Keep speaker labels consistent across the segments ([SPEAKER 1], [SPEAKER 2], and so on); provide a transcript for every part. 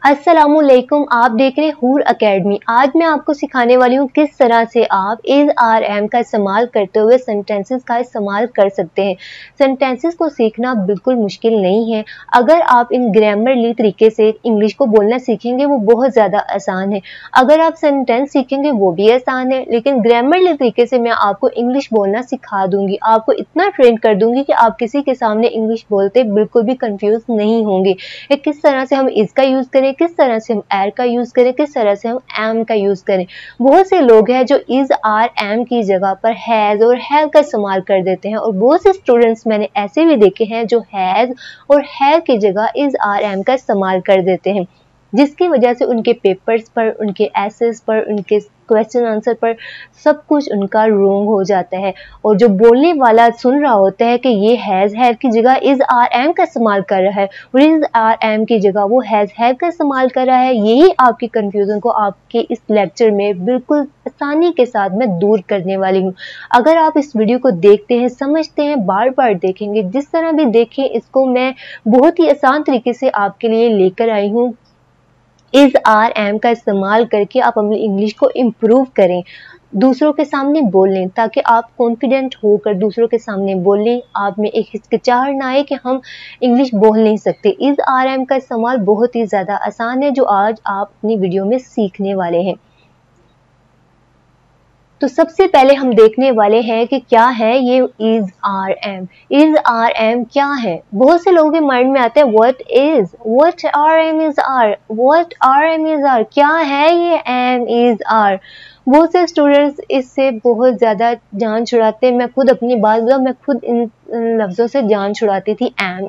[SPEAKER 1] अस्सलामुअलैकुम, आप देख रहे हैं हूर एकेडमी। आज मैं आपको सिखाने वाली हूँ किस तरह से आप इज आर एम का इस्तेमाल करते हुए सेंटेंसेस का इस्तेमाल कर सकते हैं। सेंटेंसेस को सीखना बिल्कुल मुश्किल नहीं है। अगर आप इन ग्रामरली तरीके से इंग्लिश को बोलना सीखेंगे वो बहुत ज़्यादा आसान है। अगर आप सेंटेंस सीखेंगे वो भी आसान है, लेकिन ग्रामरली तरीके से मैं आपको इंग्लिश बोलना सिखा दूंगी। आपको इतना ट्रेन कर दूंगी कि आप किसी के सामने इंग्लिश बोलते बिल्कुल भी कंफ्यूज नहीं होंगे। किस तरह से हम इसका यूज करें, किस तरह से हम एर का यूज करें, किस तरह से हम एम का यूज करें। बहुत से लोग हैं जो इज आर एम की जगह पर हैज और हैव का इस्तेमाल कर देते हैं, और बहुत से स्टूडेंट्स मैंने ऐसे भी देखे हैं जो हैज और हैव की जगह इज आर एम का इस्तेमाल कर देते हैं, जिसकी वजह से उनके पेपर्स पर, उनके एसेस पर, उनके क्वेश्चन आंसर पर सब कुछ उनका रॉन्ग हो जाता है। और जो बोलने वाला सुन रहा होता है कि ये हैज हैव की जगह इज आर एम का इस्तेमाल कर रहा है और इज आर एम की जगह वो हैज हैव का इस्तेमाल कर रहा है, यही आपकी कंफ्यूजन को आपके इस लेक्चर में बिल्कुल आसानी के साथ मैं दूर करने वाली हूँ। अगर आप इस वीडियो को देखते हैं, समझते हैं, बार बार देखेंगे, जिस तरह भी देखें, इसको मैं बहुत ही आसान तरीके से आपके लिए लेकर आई हूँ। इज आर एम का इस्तेमाल करके आप अपनी इंग्लिश को इम्प्रूव करें, दूसरों के सामने बोलें, ताकि आप कॉन्फिडेंट होकर दूसरों के सामने बोलें। आप में एक हिचकिचाहट ना आए कि हम इंग्लिश बोल नहीं सकते। इज आर एम का इस्तेमाल बहुत ही ज़्यादा आसान है, जो आज आप अपनी वीडियो में सीखने वाले हैं। तो सबसे पहले हम देखने वाले हैं कि क्या है ये is are am. Is are am क्या है? बहुत से लोगों के माइंड में आता है what are am is are, what are am is are, क्या है ये एम इज आर। बहुत से स्टूडेंट्स इससे बहुत ज़्यादा जान छुड़ाते हैं। मैं खुद अपनी बात बताऊं, मैं खुद इन लफ्ज़ों से जान छुड़ाती थी। Am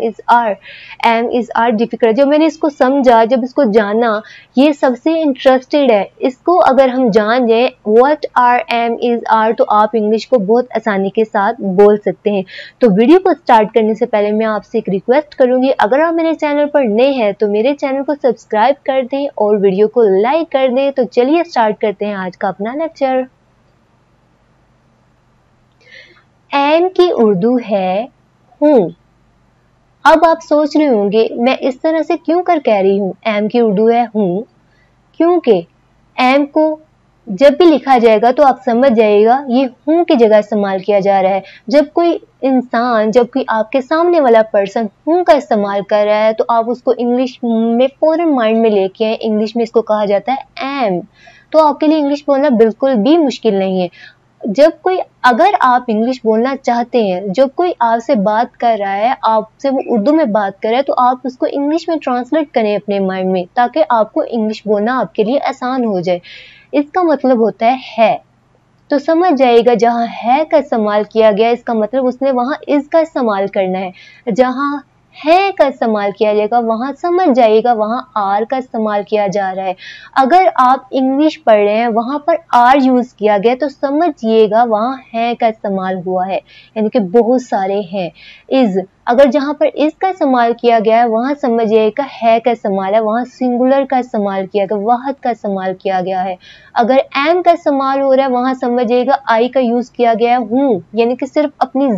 [SPEAKER 1] is are difficult. जब मैंने इसको समझा, जब इसको जाना, ये सबसे इंटरेस्टेड है। इसको अगर हम जान जाए what are am is are, तो आप इंग्लिश को बहुत आसानी के साथ बोल सकते हैं। तो वीडियो को स्टार्ट करने से पहले मैं आपसे एक रिक्वेस्ट करूंगी, अगर आप मेरे चैनल पर नए हैं तो मेरे चैनल को सब्सक्राइब कर दें और वीडियो को लाइक कर दें। तो चलिए स्टार्ट करते हैं आज का अपना लेक्चर। एम की उर्दू है हूँ। अब आप सोच रहे होंगे मैं इस तरह से क्यों कर कह रही हूँ एम की उर्दू है हूँ, क्योंकि एम को जब भी लिखा जाएगा तो आप समझ जाइएगा ये हूँ की जगह इस्तेमाल किया जा रहा है। जब कोई इंसान, जब कोई आपके सामने वाला पर्सन हूँ का इस्तेमाल कर रहा है तो आप उसको इंग्लिश में फौरन माइंड में लेके आए। इंग्लिश में इसको कहा जाता है एम। तो आपके लिए इंग्लिश बोलना बिल्कुल भी मुश्किल नहीं है। अगर आप इंग्लिश बोलना चाहते हैं, जब कोई आपसे बात कर रहा है, आपसे वो उर्दू में बात कर रहा है, तो आप उसको इंग्लिश में ट्रांसलेट करें अपने माइंड में, ताकि आपको इंग्लिश बोलना आपके लिए आसान हो जाए। इसका मतलब होता है। तो समझ जाइएगा, जहाँ है का इस्तेमाल किया गया, इसका मतलब उसने वहां इज का इस्तेमाल करना है। जहाँ है का इस्तेमाल किया जाएगा वहां समझ जाइएगा वहां आर का इस्तेमाल किया जा रहा है। अगर आप इंग्लिश पढ़ रहे हैं, वहां पर आर यूज किया गया, तो समझिएगा वहां है का इस्तेमाल हुआ है, यानी कि बहुत सारे हैं। इज, अगर जहां पर इस का इस्तेमाल किया गया है वहां समझिएगा है का इस्तेमाल है, वहां सिंगुलर का इस्तेमाल किया गया, वाहद का इस्तेमाल किया गया है। अगर एम का इस्तेमाल हो रहा है वहां समझिएगा आई का यूज किया गया है हूँ, यानी कि सिर्फ अपनी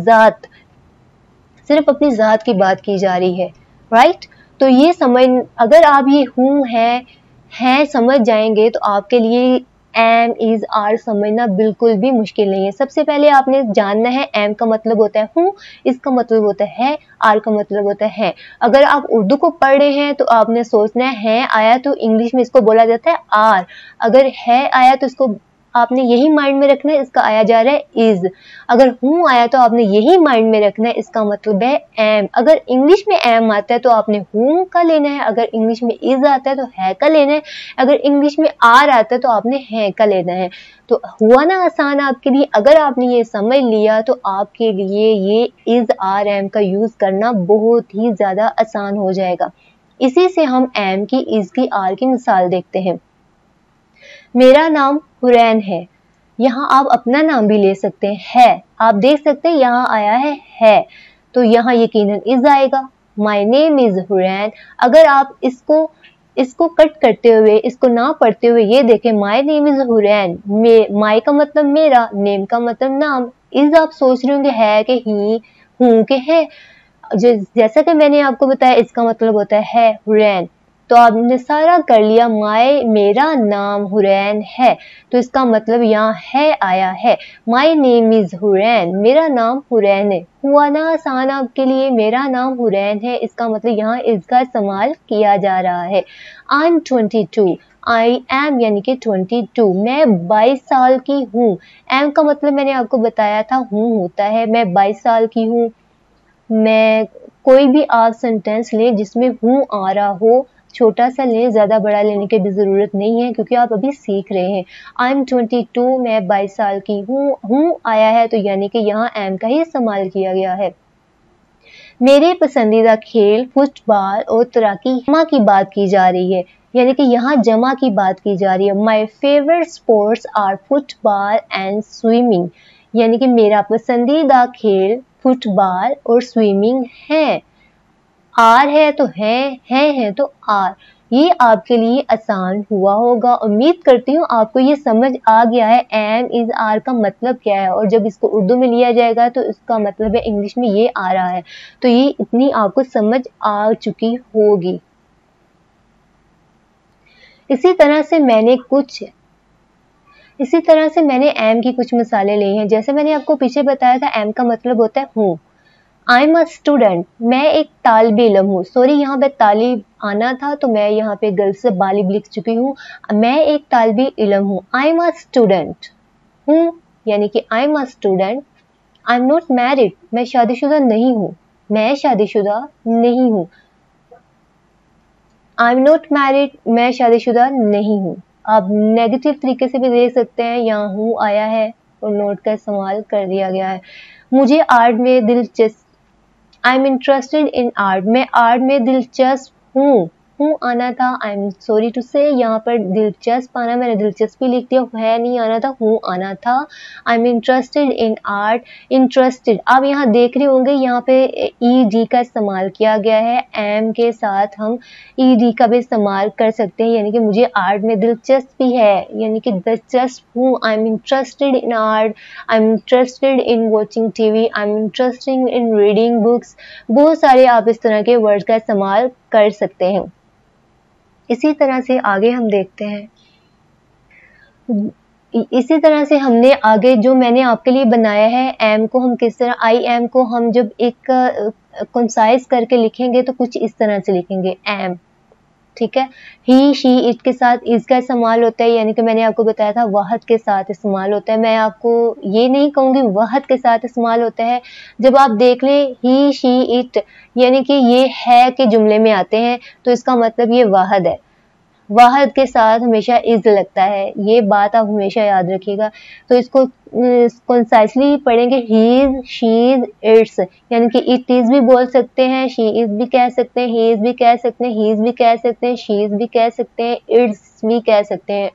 [SPEAKER 1] जात की बात की जा रही है, राइट। तो ये समझ, अगर आप ये हूँ है समझ जाएंगे तो आपके लिए एम इज आर समझना बिल्कुल भी मुश्किल नहीं है। सबसे पहले आपने जानना है एम का मतलब होता है हूँ, इसका मतलब होता है, आर का मतलब होता है। अगर आप उर्दू को पढ़ रहे हैं तो आपने सोचना है आया तो इंग्लिश में इसको बोला जाता है आर। अगर है आया तो इसको आपने यही माइंड में रखना है, इसका आया जा रहा है इज। अगर हूँ आया तो आपने यही माइंड में रखना है, इसका मतलब है एम। अगर इंग्लिश में एम आता है तो आपने हूँ का लेना है, अगर इंग्लिश में इज आता है तो है का लेना है, अगर इंग्लिश में आर आता है तो आपने है का लेना है। तो हुआ ना आसान आपके लिए। अगर आपने ये समझ लिया तो आपके लिए ये इज आर एम का यूज करना बहुत ही ज्यादा आसान हो जाएगा। इसी से हम एम की, इज की, आर की मिसाल देखते हैं। मेरा नाम हुरैन है। यहाँ आप अपना नाम भी ले सकते हैं, है। आप देख सकते हैं यहाँ आया है, तो यहाँ यकीनन इज आएगा। My name is Hurain. अगर आप इसको कट करते हुए, इसको ना पढ़ते हुए ये देखें, माई नेम इज हुरैन। माई का मतलब मेरा, नेम का मतलब नाम, इज आप सोच रहे होंगे है कि ही, हूँ के है। जैसा कि मैंने आपको बताया, इसका मतलब होता है हुरैन। तो आपने सारा कर लिया। मेरा नाम हुरैन है, तो इसका मतलब यहाँ है आया है। माई नेम इज हुरैन, मेरा नाम हुरैन है। हुआ ना आसान आपके लिए, मेरा नाम हुरैन है, इसका मतलब यहाँ इसका इस्तेमाल किया जा रहा है। आई एम 22, आई एम यानी कि 22, मैं 22 साल की हूँ। एम का मतलब मैंने आपको बताया था हूँ होता है, मैं 22 साल की हूँ। मैं कोई भी आप सेंटेंस लें जिसमें हूँ आ रहा हो, छोटा सा लें, ज्यादा बड़ा लेने की भी जरूरत नहीं है क्योंकि आप अभी सीख रहे हैं। आई एम 22, मैं 22 साल की हूँ। हूँ आया है तो यानी कि यहाँ एम का ही इस्तेमाल किया गया है। मेरे पसंदीदा खेल फुटबॉल और तैराकी जमा की बात की जा रही है, यानी कि यहाँ जमा की बात की जा रही है। My favourite sports are football and swimming, यानी कि मेरा पसंदीदा खेल फुटबॉल और स्विमिंग है। आर है तो है तो आर। ये आपके लिए आसान हुआ होगा। उम्मीद करती हूँ आपको ये समझ आ गया है एम इज आर का मतलब क्या है, और जब इसको उर्दू में लिया जाएगा तो इसका मतलब है इंग्लिश में ये आ रहा है। तो ये इतनी आपको समझ आ चुकी होगी। इसी तरह से मैंने एम की कुछ मिसालें ली हैं। जैसे मैंने आपको पीछे बताया था एम का मतलब होता है हूँ। आई एम अ स्टूडेंट, मैं एक तालिब इल्म हूँ। सॉरी, यहाँ पे तालिब आना था तो मैं यहाँ पे गलत से बालिब लिख चुकी हूँ। मैं एक तालिब इल्म हूँ। आई एम अ स्टूडेंट हूँ, यानी कि I am a student. I am not married, मैं शादीशुदा नहीं हूँ। मैं शादीशुदा नहीं हूँ। आई एम नॉट मैरिड, मैं शादीशुदा नहीं हूँ। आप नेगेटिव तरीके से भी देख सकते हैं, यहाँ हूँ आया है और नोट का इस्तेमाल कर दिया गया है। मुझे आर्ट में दिलचस्प I am interested in art, मैं आर्ट में दिलचस्प हूँ। हूँ आना था, आई एम सॉरी टू से, यहाँ पर दिलचस्प आना, मैंने दिलचस्पी लिख दिया, है नहीं आना था, हूँ आना था। I am interested in art, interested, आप यहाँ देख रहे होंगे यहाँ पे ई डी का इस्तेमाल किया गया है। एम के साथ हम ई डी का भी इस्तेमाल कर सकते हैं, यानी कि मुझे आर्ट में दिलचस्पी है, यानी कि दिलचस्प हूँ। I am interested in art, I am interested in watching TV, I am interested in reading books. बहुत सारे आप इस तरह के वर्ड्स का इस्तेमाल कर सकते हैं। इसी तरह से आगे हम देखते हैं। इसी तरह से हमने आगे जो मैंने आपके लिए बनाया है, एम को हम किस तरह, आई एम को हम जब एक कंसाइज करके लिखेंगे तो कुछ इस तरह से लिखेंगे एम, ठीक है। ही शी इट के साथ इसका इस्तेमाल होता है, यानी कि मैंने आपको बताया था वाहद के साथ इस्तेमाल होता है। मैं आपको ये नहीं कहूंगी वाहद के साथ इस्तेमाल होता है। जब आप देख लें ही शी इट यानी कि ये है के जुमले में आते हैं तो इसका मतलब ये वाहद है। वाहद के साथ हमेशा इज लगता है, ये बात आप हमेशा याद रखिएगा। तो इसको कंसाइसली पढ़ेंगे हीज शीज इट्स, यानी कि इट इज भी बोल सकते हैं, शी इज भी कह सकते हैं, ही इज भी कह सकते हैं, हीज भी कह सकते हैं, शीज भी कह सकते हैं, इट्स भी कह सकते हैं,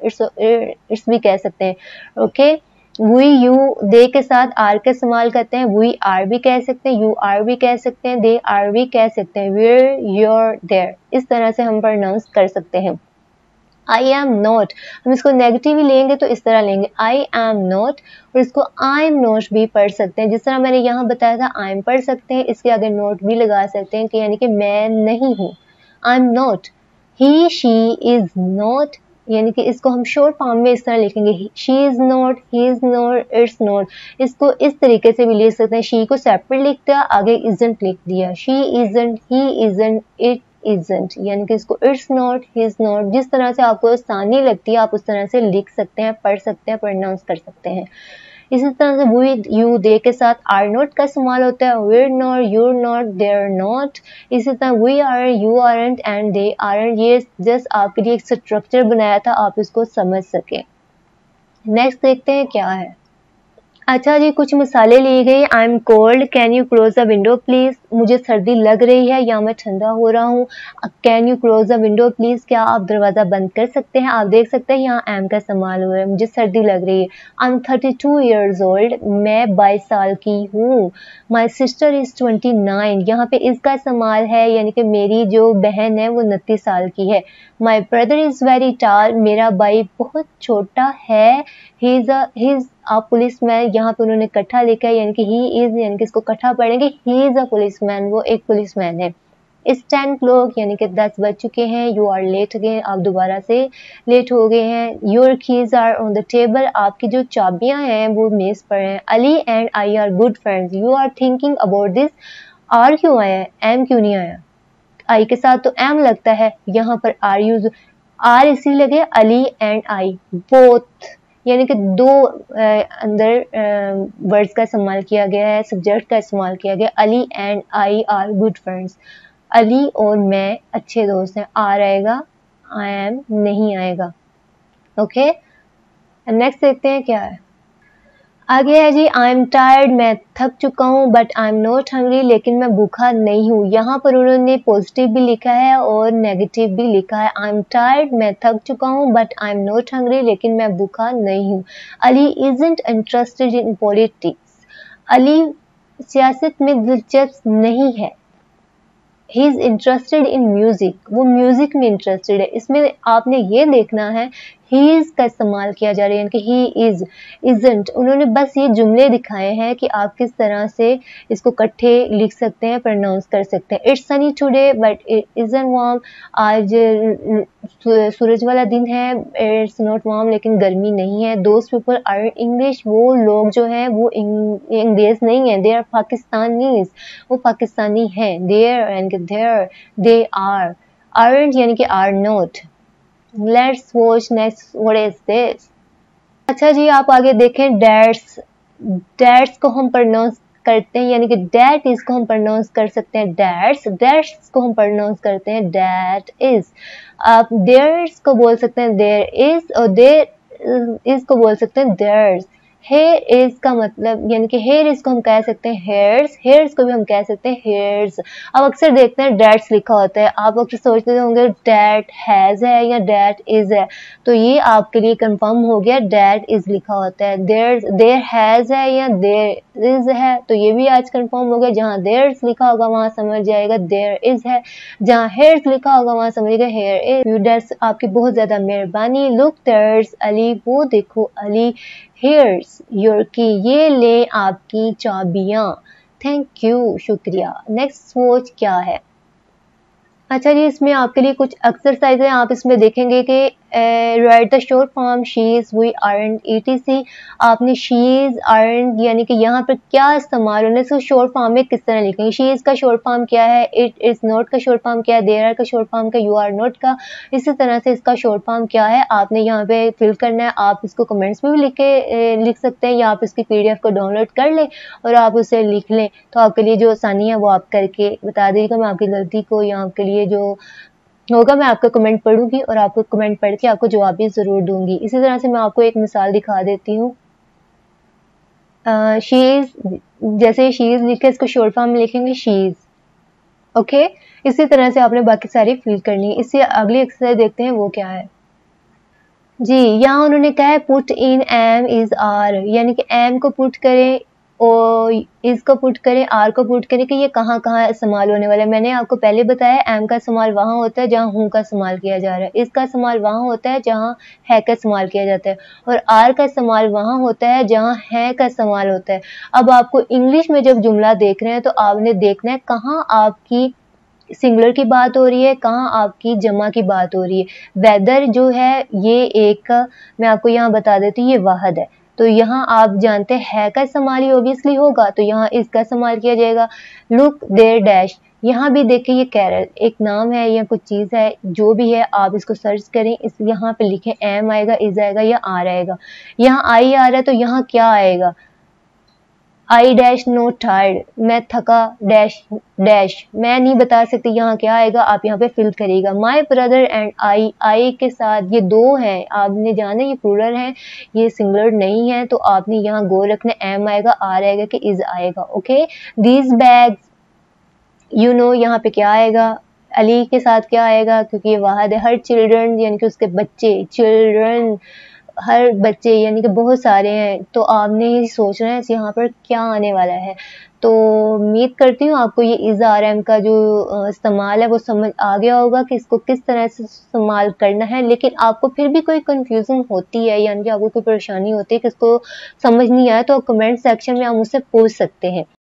[SPEAKER 1] इट्स भी कह सकते हैं। ओके, वी यू दे के साथ आर का इस्तेमाल करते हैं, वी आर भी कह सकते हैं, यू आर भी कह सकते हैं, दे आर भी कह सकते हैं, वेयर योर देयर, इस तरह से हम प्रोनाउंस कर सकते हैं। आई एम नॉट, हम इसको नेगेटिव लेंगे तो इस तरह लेंगे आई एम नॉट, और इसको आई एम नॉट भी पढ़ सकते हैं, जिस तरह मैंने यहाँ बताया था आई एम पढ़ सकते हैं, इसके आगे नोट भी लगा सकते हैं कि यानी कि मैं नहीं हूँ। I am not, he she is not, यानी कि इसको हम शॉर्ट फॉर्म में इस तरह लिखेंगे, she is not, he is not, it's not. इसको इस तरीके से भी लिख सकते हैं, शी को सेपरेट लिख दिया, आगे इजंट लिख दिया, she isn't, he isn't, it isn't, यानी कि इसको इट्स नॉट, हिज नॉट, जिस तरह से आपको आसानी लगती है आप उस तरह से लिख सकते हैं, पढ़ सकते हैं, प्रोनाउंस कर सकते हैं। इसी तरह से वी यू दे के साथ आर नॉट का इस्तेमाल होता है, we're not, you're not, they're not। इसी तरह we are, you aren't and they aren't। ये जस्ट आपके लिए एक स्ट्रक्चर बनाया था, आप इसको समझ सके। नेक्स्ट देखते हैं क्या है। अच्छा जी, कुछ मिसालें ली गई। I am cold, can you close the window please, मुझे सर्दी लग रही है या मैं ठंडा हो रहा हूँ। Can you close the window please, क्या आप दरवाजा बंद कर सकते हैं। आप देख सकते हैं यहाँ एम का इस्तेमाल हुआ है, मुझे सर्दी लग रही है। आई एम 32 years old, मैं 22 साल की हूँ। माई सिस्टर इज 29, यहाँ पे इसका इस्तेमाल है, यानी कि मेरी जो बहन है वो 29 साल की है। माई ब्रदर इज वेरी टाल, मेरा भाई बहुत छोटा है। ही इज अ पुलिसमैन, यहाँ पे उन्होंने कट्ठा लिखा है, यानी कि ही इज, यानी कि इसको कट्ठा पढ़ेंगे, ही इज अ पुलिसमैन, वो एक पुलिसमैन है। इट्स 10 o'clock यानी कि 10 बज चुके हैं। यू आर लेट अगेन, आप दोबारा से लेट हो गए हैं। Your keys are on the table, आपकी जो चाबियां हैं वो मेज पर हैं। Ali and I are good friends, you are thinking about this. Are क्यों आया है, एम क्यों नहीं आया? आई के साथ तो एम लगता है, यहाँ पर आर यूज, आर इसी लगे, अली एंड आई बोथ यानी कि दो अंदर वर्ड्स का इस्तेमाल किया गया है, सब्जेक्ट का इस्तेमाल किया गया। Ali and I are good friends, Ali और मैं अच्छे दोस्त हैं। आर आएगा, आई एम नहीं आएगा। ओके, नेक्स्ट देखते हैं क्या है आगे है जी। आई एम टायर्ड, मैं थक चुका हूँ, but I am not hungry, लेकिन मैं भूखा नहीं हूँ। यहाँ पर उन्होंने पॉजिटिव भी लिखा है और नेगेटिव भी लिखा है। आई एम टायर्ड, मैं थक चुका हूँ, but I am not hungry, लेकिन मैं भूखा नहीं हूँ। Ali isn't interested in politics, Ali सियासत में दिलचस्प नहीं है। He is interested in music, वो म्यूजिक में इंटरेस्टेड है। इसमें आपने ये देखना है ही इज का इस्तेमाल किया जा रहा है, यानी कि ही इज, इजंट। उन्होंने बस ये जुमले दिखाए हैं कि आप किस तरह से इसको इकट्ठे लिख सकते हैं, प्रोनाउंस कर सकते हैं। It's Sunny today but it isn't warm, आज सूरज वाला दिन है, इट्स नॉट वार्म, लेकिन गर्मी नहीं है। दोज पीपल आर इंग्लिश, वो लोग जो हैं वो अंग्रेज नहीं है। दे आर पाकिस्तानीज, वो पाकिस्तानी हैं। देयर यानी कि देयर, दे आर, आरंट यानी कि are not. Let's watch next, what is this. अच्छा जी, आप आगे देखें डैट्स, डैट्स को हम प्रोनाउंस करते हैं, यानी कि डैट इज को हम प्रोनाउंस कर सकते हैं डैट्स, डैट्स को हम प्रोनाउंस करते हैं डैट इज। आप देयर्स को बोल सकते हैं देयर इज, और देयर इज को बोल सकते हैं देयर्स। हेयर इज का मतलब यानी कि हेयर इज को हम कह सकते हैं हेयर्स, हेयर्स को भी हम कह सकते हैं हेयर्स। अब अक्सर देखते हैं डैट्स लिखा होता है, आप अक्सर सोचते होंगे डैट हैज है या डैट इज है, तो ये आपके लिए कंफर्म हो गया, डैट इज लिखा होता है। देयर हैज है या देयर इज है, तो ये भी आज कंफर्म हो गया। जहाँ देयर्स लिखा होगा वहां समझ जाएगा देयर इज है, जहाँ हेयर्स लिखा होगा वहां समझिएगा हेयर इज। डैट्स आपकी बहुत ज्यादा मेहरबानी। लुक देयर्स अली, वो देखो अली। हेयर्स योर की, ये ले आपकी चाबियां। थैंक यू, शुक्रिया। नेक्स्ट वॉच क्या है? अच्छा जी, इसमें आपके लिए कुछ एक्सरसाइज है, आप इसमें देखेंगे कि write the short form she is, we aren't, ETC. आपने शी इज आरंट यानी कि यहाँ पर क्या इस्तेमाल होने से शॉर्ट फॉर्म में किस तरह लिखेंगे। शी इज का शॉर्ट फॉर्म क्या है, इट इज नॉट का शॉर्ट फॉर्म क्या है, देयर आर का शॉर्ट फॉर्म क्या, यू आर नॉट का। इसी तरह से इसका शॉर्ट फॉर्म क्या है आपने यहाँ पे फिल करना है। आप इसको कमेंट्स में भी लिख सकते हैं, या आप इसकी PDF को डाउनलोड कर लें और आप उसे लिख लें, तो आपके लिए जो आसानी है वो आप करके बता दीजिएगा। मैं आपकी गलती को या आपके लिए जो होगा मैं आपका कमेंट पढ़ूंगी और आपको कमेंट पढ़ के आपको जवाब भी जरूर दूंगी। इसी तरह से मैं आपको एक मिसाल दिखा देती हूँ। शी इज, जैसे शी इज लिखे इसको शॉर्ट फॉर्म में लिखेंगे शी इज। ओके, इसी तरह से आपने बाकी सारी फिल करनी है। इससे अगली एक्सरसाइज देखते हैं वो क्या है जी। यहाँ उन्होंने कहा है put in am is are, यानी कि एम को पुट करें और इस को पुट करें, आर को पुट करें कि ये कहाँ कहाँ इस्तेमाल होने वाला है। मैंने आपको पहले बताया एम का इस्तेमाल वहाँ होता है जहाँ हूँ का इस्तेमाल किया जा रहा है, इसका इस्तेमाल वहाँ होता है जहाँ है का इस्तेमाल किया जाता है, और आर का इस्तेमाल वहाँ होता है जहाँ है का इस्तेमाल होता है। अब आपको इंग्लिश में जब जुमला देख रहे हैं तो आपने देखना है कहाँ आपकी सिंगुलर की बात हो रही है, कहाँ आपकी जमा की बात हो रही है। वेदर जो है ये एक, मैं आपको यहाँ बता देती हूँ, ये वाहद है, तो यहाँ आप जानते हैं का इस्तेमाल ही ऑब्वियसली होगा, तो यहाँ इसका इस्तेमाल किया जाएगा। लुक देयर डैश, यहाँ भी देखिए ये कैरल एक नाम है या कुछ चीज़ है, जो भी है आप इसको सर्च करें, इस यहाँ पे लिखें एम आएगा, इज आएगा या आर आएगा। यहाँ आई आ रहा है तो यहाँ क्या आएगा, आई डैश नोट टायर्ड, मैं थका डैश डैश, मैं नहीं बता सकती यहाँ क्या आएगा, आप यहाँ पे फिल करिएगा। माई ब्रदर एंड आई के साथ ये दो हैं, आपने जाना ये प्लूरल है, ये सिंगुलर नहीं है, तो आपने यहाँ गो रखना, एम आएगा, आर आएगा कि इज आएगा। Okay, these bags, you know यहाँ पे क्या आएगा, अली के साथ क्या आएगा क्योंकि ये वाहद है। हर चिल्ड्रन यानी कि उसके बच्चे, चिल्ड्रन हर बच्चे यानी कि बहुत सारे हैं, तो आपने ही सोचना है यहाँ पर क्या आने वाला है। तो उम्मीद करती हूँ आपको ये इज आर एम का जो इस्तेमाल है वो समझ आ गया होगा कि इसको किस तरह से इस्तेमाल करना है। लेकिन आपको फिर भी कोई कंफ्यूजन होती है यानी कि आपको कोई परेशानी होती है कि इसको समझ नहीं आया, तो कमेंट सेक्शन में आप मुझसे पूछ सकते हैं।